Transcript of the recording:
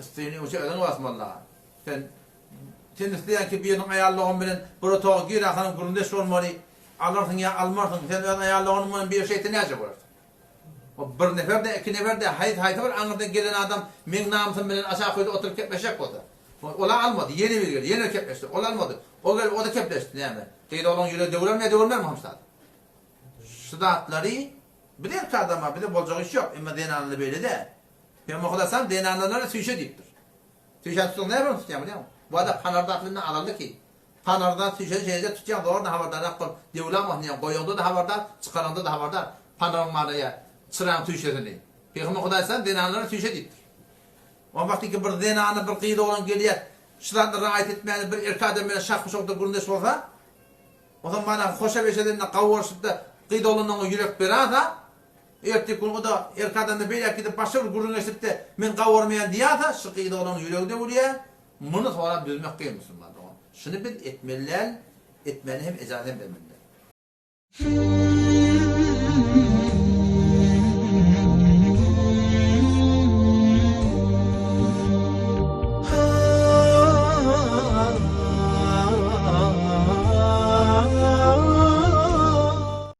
İsteyini o şeyden basmalı. Sen isteyen ki birinin ayarlığın bilen bir otağa gir, asanın kurundeş olmalı. Alırsın ya almarsın. Sen öyle ayarlığın bir şeyde ne yapar? O bir nefer de, iki nefer de hayt var. Anırdan gelen adam men namsın bilen aşağı koydu oturup kepleşecek oldu. Ola almadı. Yeni bir geldi. Yeni kepleşti. Ola almadı. O gelip o da kepleşti. Yani. Kıydı olan yüreği devrem mi hamsad? Şıdatları bir de adama bir de bolcak iş yok. Ama denanlı böyle de. Ben okulasam denanlılara tüyşe deyiptir. Tüyşe tutun ne yapalım tutacağım biliyor musun? Bu arada panarda aklından alındı ki. Panardan tüyşe şeyde tutacağım. Doğru da havardar akıl. Devlam ahniyan koyunda da havardar. Çıkaranda da havardar. Panarın maraya çırağın tüyşesini. Peygamber okudaysan denanlılara tüyşe deyiptir. O vakti ki bir denanı bir kıyıda olan geliyor. Şıdatlı rahat etmeyen bir erkek adam böyle şakmış oldu kurundeş olsa. O zaman bana hoşa beşedenine kavuruşup da kıyıda olanın o yürek bera da erteki gün o da erkadan da böyle gidip başka bir gurun esip de men kavurmayan diye da şu kıyıda olanın yüreği de vuruyor. Bunu sonra düzmek kıyım Müslümanlar. Şunu bir etmeliler, etmeli hem ecazem vermeliler.